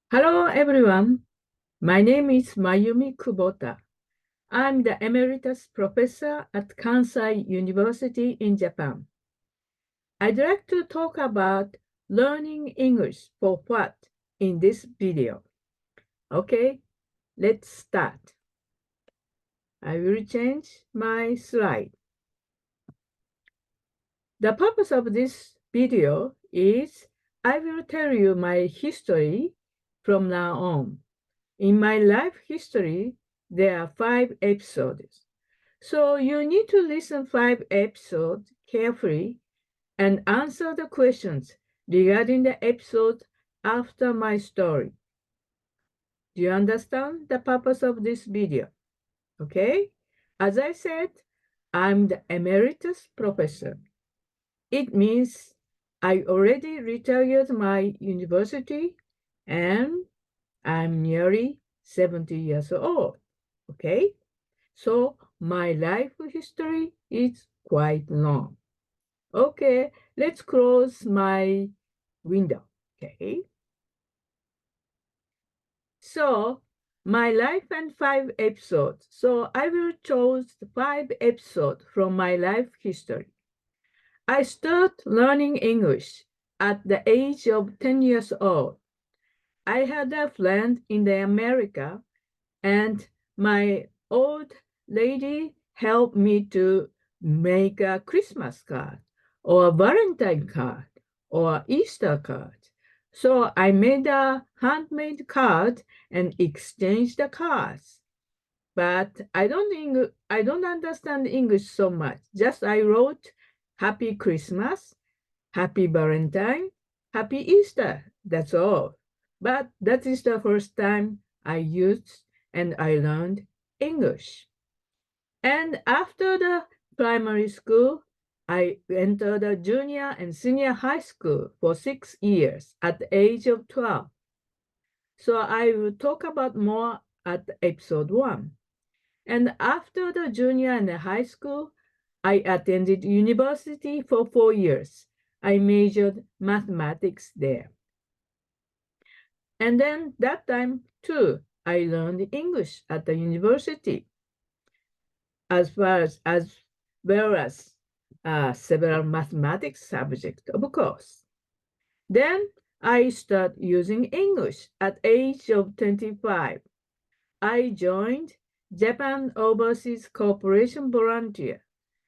Hello, everyone. My name is Mayumi Kubota. I'm the Emeritus Professor at Kansai University in Japan. I'd like to talk about learning English for what in this video. Okay, let's start. I will change my slide. The purpose of this video is I will tell you my history from now on. In my life history, there are 5 episodes. So you need to listen 5 episodes carefully and answer the questions regarding the episode after my story. Do you understand the purpose of this video? Okay? As I said, I'm the emeritus professor. It means I already retired my university and I'm nearly 70 years old. Okay? So my life history is quite long. Okay, let's close my window. Okay. So my life and 5 episodes. So I will choose 5 episodes from my life history. I start learning English at the age of 10 years old. I had a friend in the America and my old lady helped me to make a Christmas card or a Valentine card or Easter card. So I made a handmade card and exchanged the cards. But I don't understand English so much. Just I wrote Happy Christmas, Happy Valentine, Happy Easter. That's all. But that is the first time I used and I learned English. And after the primary school, I entered the junior and senior high school for 6 years at the age of 12. So I will talk about more at episode 1. And after the junior and the high school, I attended university for 4 years. I majored mathematics there. And then that time too, I learned English at the university, as well as several mathematics subjects, of course. Then I started using English at age of 25. I joined Japan Overseas Cooperation Volunteer.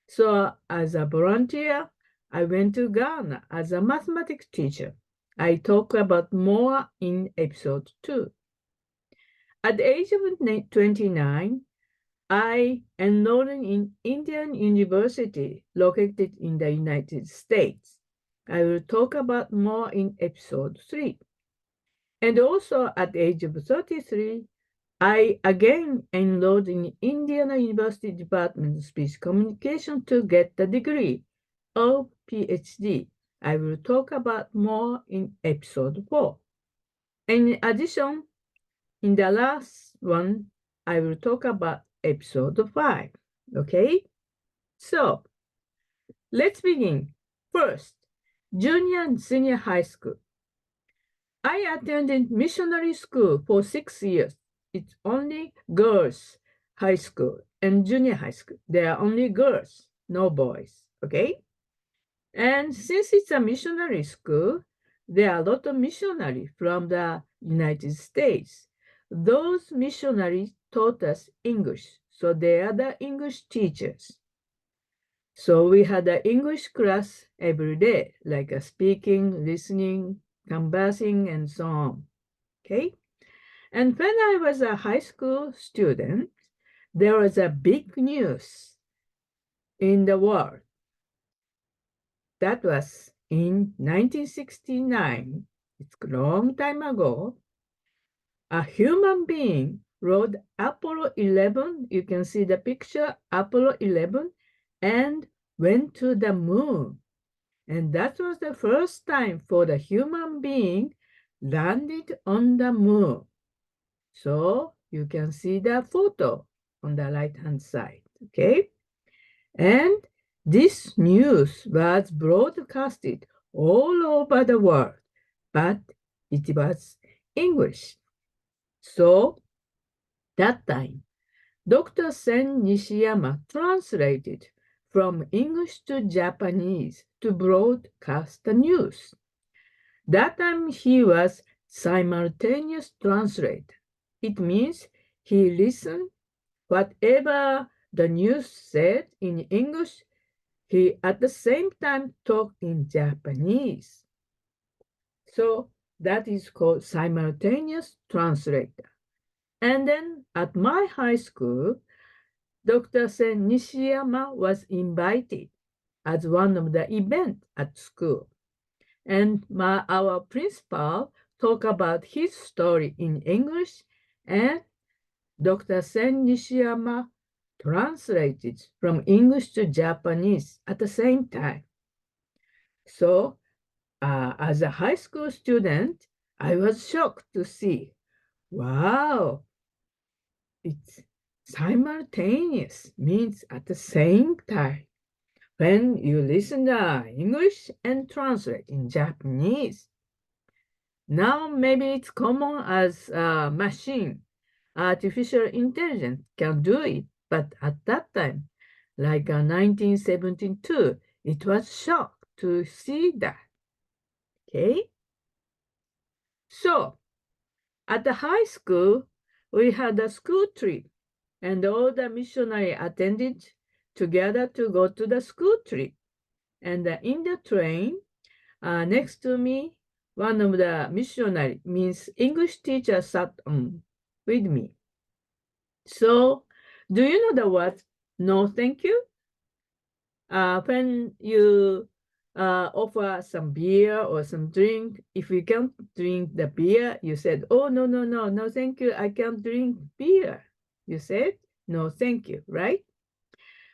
So as a volunteer, I went to Ghana as a mathematics teacher. I talk about more in episode 2. At the age of 29, I enrolled in Indian University located in the United States. I will talk about more in episode 3. And also at the age of 33, I again enrolled in Indiana University Department of Speech Communication to get the degree of PhD. I will talk about more in episode 4. In addition, in the last one, I will talk about episode 5. Okay? So, let's begin. First, junior and senior high school. I attended missionary school for 6 years. It's only girls high school and junior high school. There are only girls, no boys. Okay? And since it's a missionary school, there are a lot of missionaries from the United States. Those missionaries taught us English, so they are the English teachers. So we had an English class every day, like a speaking, listening, conversing, and so on. Okay? And when I was a high school student, there was a big news in the world. That was in 1969. It's a long time ago. A human being rode Apollo 11. You can see the picture, Apollo 11, and went to the moon. And that was the first time for the human being landed on the moon. So you can see the photo on the right-hand side, okay? And this news was broadcasted all over the world, but it was English. So that time, Dr. Sen Nishiyama translated from English to Japanese to broadcast the news. That time he was simultaneous translator. It means he listened whatever the news said in English, he at the same time talked in Japanese. So that is called simultaneous translator. And then at my high school, Dr. Sen Nishiyama was invited as one of the events at school. And our principal talked about his story in English, and Dr. Sen Nishiyama translated from English to Japanese at the same time. So, as a high school student, I was shocked to see, wow, it's simultaneous, means at the same time. When you listen to English and translate in Japanese. Now maybe it's common as a machine. Artificial intelligence can do it, but at that time, like 1972, it was shock to see that. Okay? So, at the high school, we had a school trip, and all the missionary attended together to go to the school trip. And in the train, next to me, one of the missionary, means English teacher, sat on with me. So, do you know the word no thank you? When you offer some beer or some drink, if you can't drink the beer, you said, oh, no, no, no, no, thank you, I can't drink beer. You said, no, thank you, right?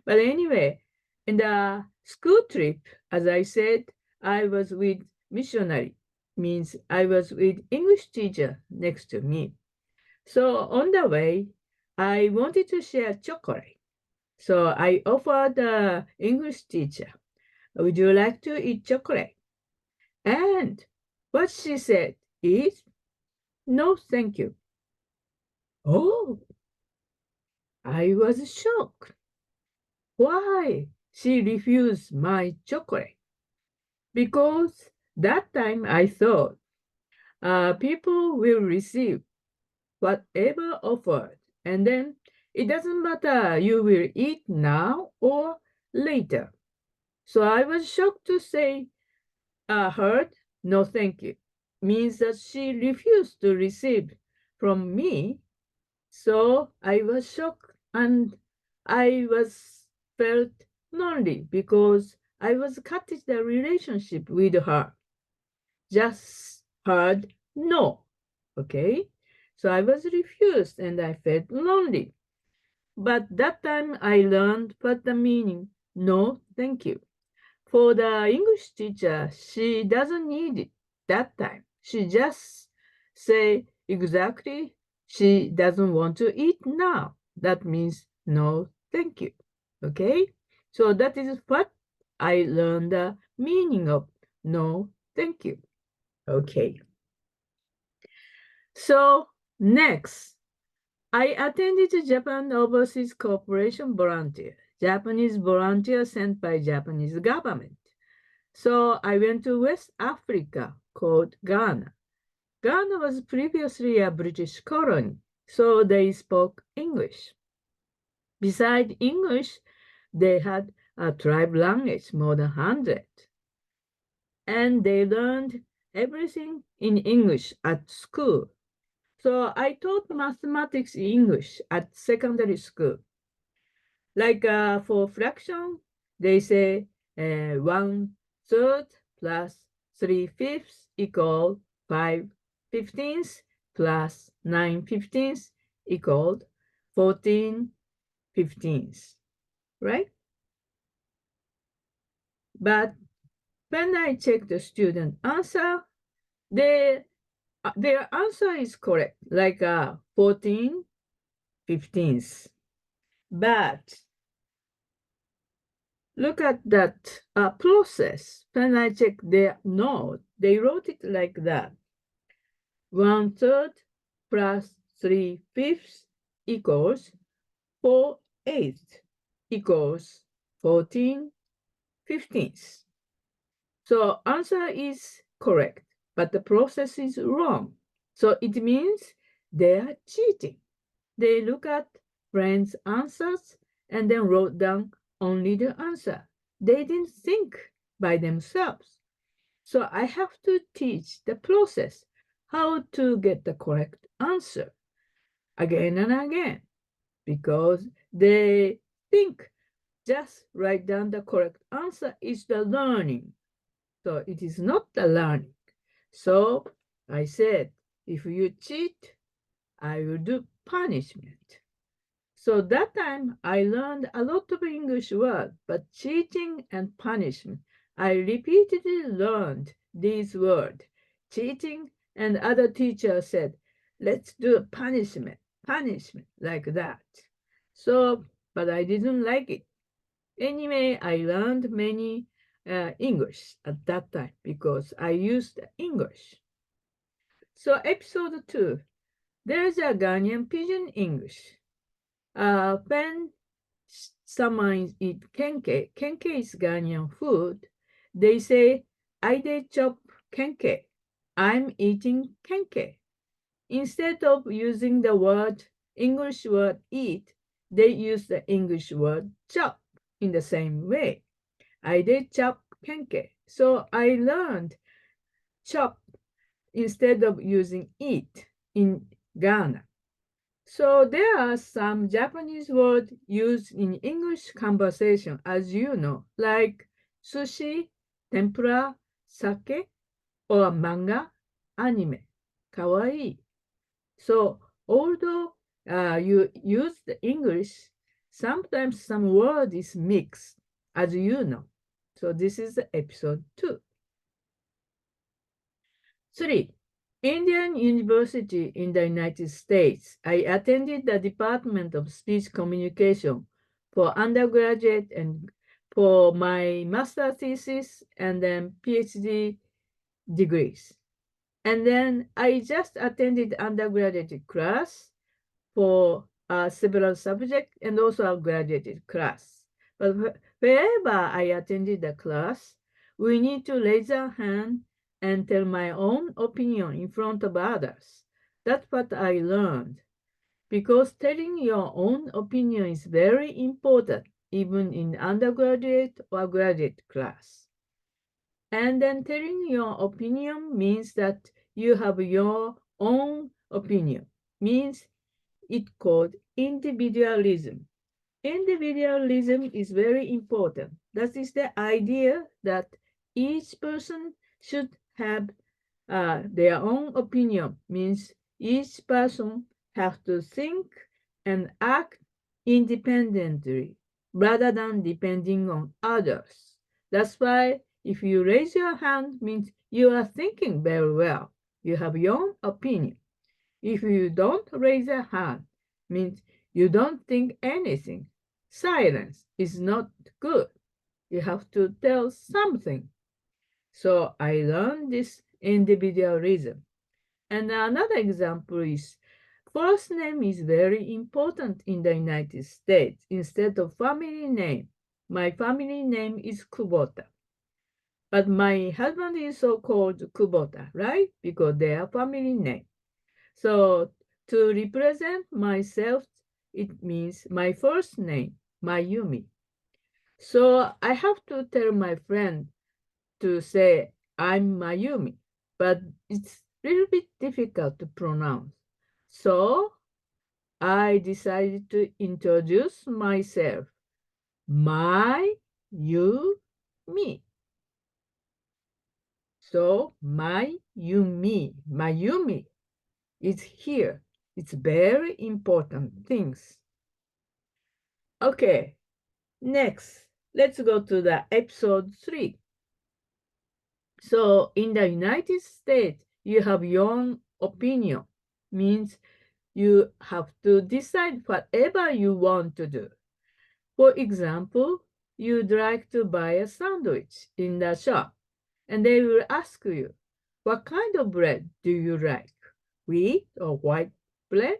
But anyway, in the school trip, as I said, I was with missionary, means I was with English teacher next to me. So on the way, I wanted to share chocolate. So I offered the English teacher, would you like to eat chocolate? And what she said is, no, thank you. Oh, I was shocked. Why she refused my chocolate? Because that time I thought people will receive whatever offered, and then it doesn't matter you will eat now or later. So I was shocked to say, heard, no thank you, means that she refused to receive from me. So I was shocked and I was felt lonely because I was cutting the relationship with her. Just heard no. Okay. So I was refused and I felt lonely. But that time I learned what the meaning no, thank you. For the English teacher, she doesn't need it that time. She just say exactly she doesn't want to eat now. That means no, thank you. Okay? So that is what I learned the meaning of no, thank you. Okay. So next, I attended the Japan Overseas Cooperation Volunteer, Japanese volunteer sent by Japanese government. So I went to West Africa called Ghana. Ghana was previously a British colony, so they spoke English. Besides English, they had a tribe language, more than 100. And they learned everything in English at school. So I taught mathematics English at secondary school. Like for fraction, they say 1/3 plus 3/5 equal 5/15 plus 9/15 equal 14/15, right? But when I check the student answer, their answer is correct, like 14/15. But look at that process. When I check their note, they wrote it like that. 1/3 plus 3/5 equals 4/8 equals 14/15. So answer is correct, but the process is wrong. So it means they are cheating. They look at friends' answers and then wrote down only the answer. They didn't think by themselves. So I have to teach the process, how to get the correct answer again and again, because they think just write down the correct answer is the learning. So it is not the learning. So I said, if you cheat, I will do punishment. So that time I learned a lot of English words, but cheating and punishment. I repeatedly learned these words, cheating, and other teachers said, let's do punishment, punishment, like that. So, but I didn't like it. Anyway, I learned many English at that time because I used English. So episode 2, there's a Ghanaian pidgin English. When someone eat kenke, kenke is Ghanaian food, they say, I did chop kenke. I'm eating kenke. Instead of using the word, English word eat, they use the English word chop in the same way. I did chop kenke. So I learned chop instead of using eat in Ghana. So there are some Japanese words used in English conversation, as you know, like sushi, tempura, sake, or manga, anime, kawaii. So although you use the English, sometimes some word is mixed, as you know. So this is episode 2. 3. Indian University in the United States. I attended the Department of Speech Communication for undergraduate and for my master thesis and then PhD degrees. And then I just attended undergraduate class for several subjects and also a graduate class. But wherever I attended the class, we need to raise our hand and tell my own opinion in front of others. That's what I learned. Because telling your own opinion is very important, even in undergraduate or graduate class. And then telling your opinion means that you have your own opinion, means it called individualism. Individualism is very important. That is the idea that each person should have their own opinion, means each person has to think and act independently rather than depending on others. That's why if you raise your hand, means you are thinking very well. You have your own opinion. If you don't raise a hand, means you don't think anything. Silence is not good. You have to tell something. So I learned this individualism. And another example is first name is very important in the United States instead of family name. My family name is Kubota. But my husband is so-called Kubota, right? Because they are family name. So to represent myself, it means my first name, Mayumi. So I have to tell my friend to say I'm Mayumi, but it's a little bit difficult to pronounce. So I decided to introduce myself, my, you, me. So Mayumi is here. It's very important things. Okay, next, let's go to the episode 3. So in the United States, you have your own opinion, means you have to decide whatever you want to do. For example, you'd like to buy a sandwich in the shop, and they will ask you, what kind of bread do you like? wheat or white bread?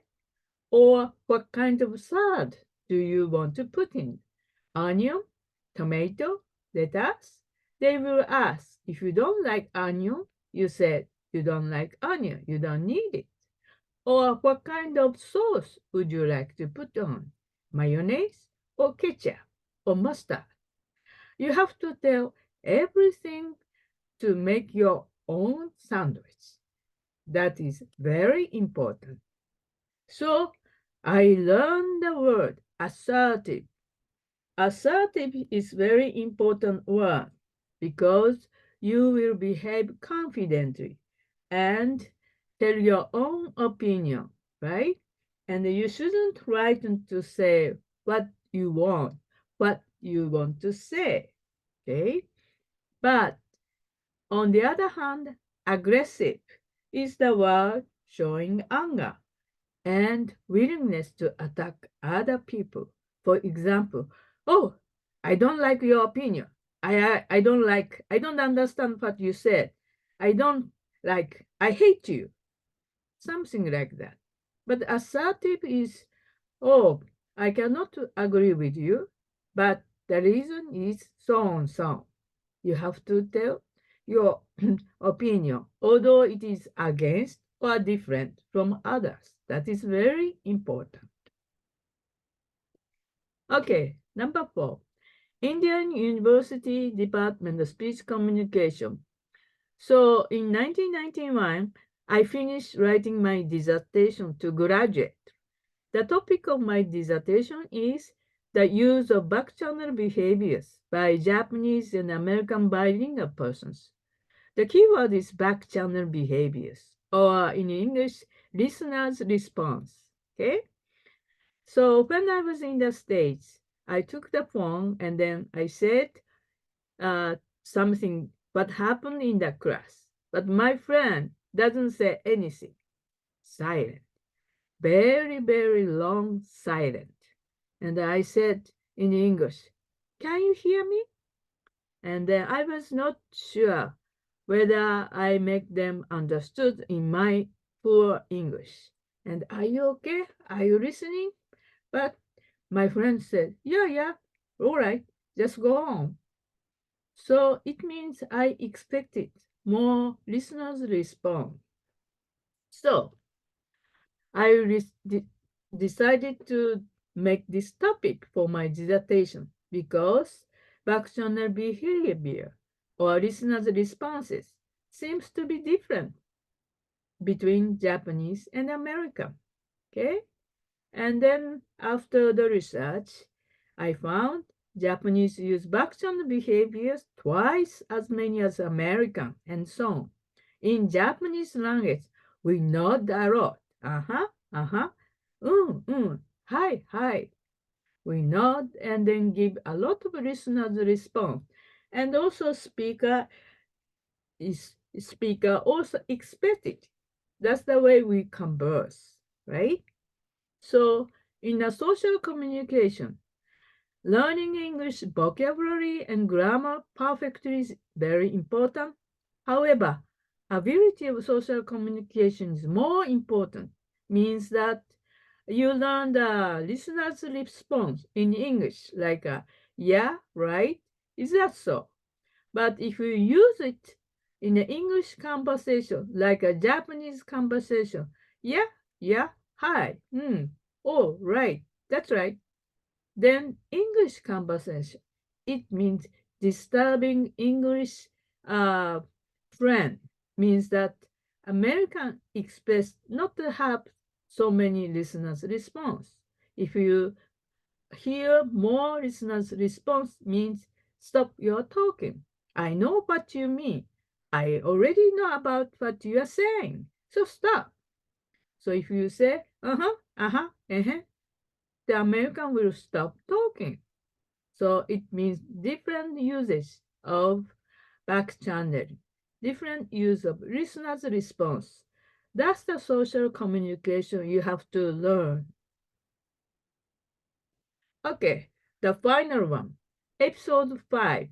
Or what kind of salad do you want to put in? Onion, tomato, lettuce? They will ask. If you don't like onion, you said you don't like onion, you don't need it. Or what kind of sauce would you like to put on? Mayonnaise or ketchup or mustard? You have to tell everything to make your own sandwich. That is very important. So I learned the word assertive. Assertive is very important word because you will behave confidently and tell your own opinion, right? And you shouldn't try to say what you want to say, okay? But on the other hand, aggressive is the word showing anger and willingness to attack other people. For example, oh, I don't like your opinion. I don't understand what you said. I hate you. Something like that. But assertive is, oh, I cannot agree with you, but the reason is so on so on. You have to tell your opinion, although it is against or different from others. That is very important. Okay, number 4. Indian University Department of Speech Communication. So in 1991, I finished writing my dissertation to graduate. The topic of my dissertation is the use of back-channel behaviors by Japanese and American bilingual persons. The keyword is back-channel behaviors, or in English, listener's response. Okay? So when I was in the States, I took the phone and then I said something, what happened in the class. But my friend doesn't say anything. Silent. Very, very long silent. And I said in English, can you hear me? And then I was not sure whether I make them understood in my poor English. And are you okay? Are you listening? But my friend said, yeah, all right, just go on. So it means I expected more listeners respond. So I decided to make this topic for my dissertation because back-channel behavior or listeners' responses seems to be different between Japanese and American. Okay? And then after the research, I found Japanese use back-channel behaviors twice as many as American and so on. In Japanese language, we nod a lot. Uh-huh, uh-huh. Hi, hi. We nod and then give a lot of listeners response. And also speaker also expect it. That's the way we converse, right? So in a social communication, learning English vocabulary and grammar perfectly is very important. However, ability of social communication is more important, means that you learn the listener's response in English, like yeah, right, is that so? But if you use it in an English conversation, like a Japanese conversation, yeah, hi, oh, right, that's right, then English conversation, it means disturbing English uh, friend, means that American expects not to have so many listeners' response. If you hear more listeners' response means stop your talking. I know what you mean. I already know about what you are saying. So stop. So if you say, the American will stop talking. So it means different usage of back channel, different use of listener's response. That's the social communication you have to learn. Okay, the final one. Episode 5.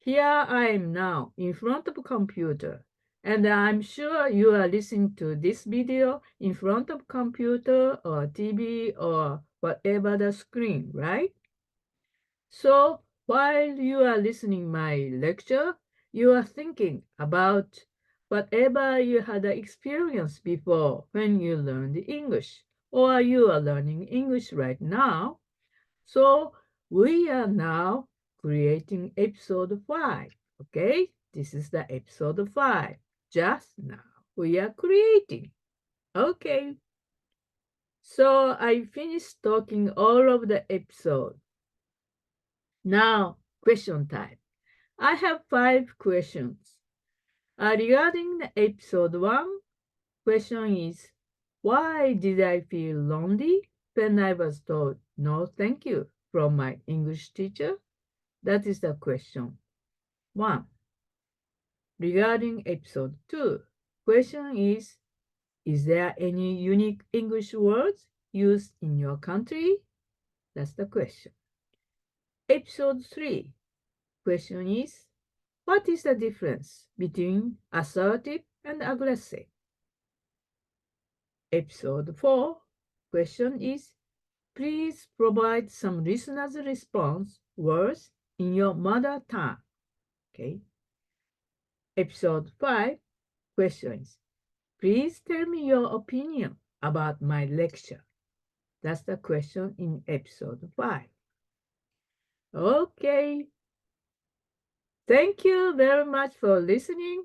Here I am now in front of a computer. And I'm sure you are listening to this video in front of computer or TV or whatever the screen, right? So while you are listening my lecture, you are thinking about whatever you had experienced before when you learned English, or you are learning English right now. So we are now creating episode 5. Okay, this is the episode 5. Just now we are creating. Okay, so I finished talking all of the episode. Now, question time. I have 5 questions. Regarding the episode 1, question is, why did I feel lonely when I was told no thank you from my English teacher? That is the question 1. Regarding episode 2, question is there any unique English words used in your country? That's the question. Episode 3, question is, what is the difference between assertive and aggressive? Episode 4, question is, please provide some listener's response words in your mother tongue. Okay. Episode 5, questions. Please tell me your opinion about my lecture. That's the question in episode 5. Okay. Thank you very much for listening.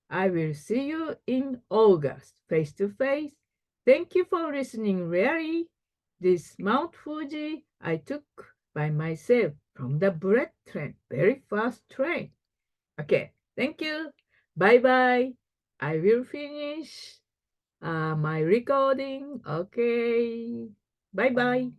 I will see you in August, face to face. Thank you for listening, really. This Mount Fuji I took by myself from the bullet train, very fast train. Okay, thank you. Bye bye. I will finish my recording. Okay. Bye bye.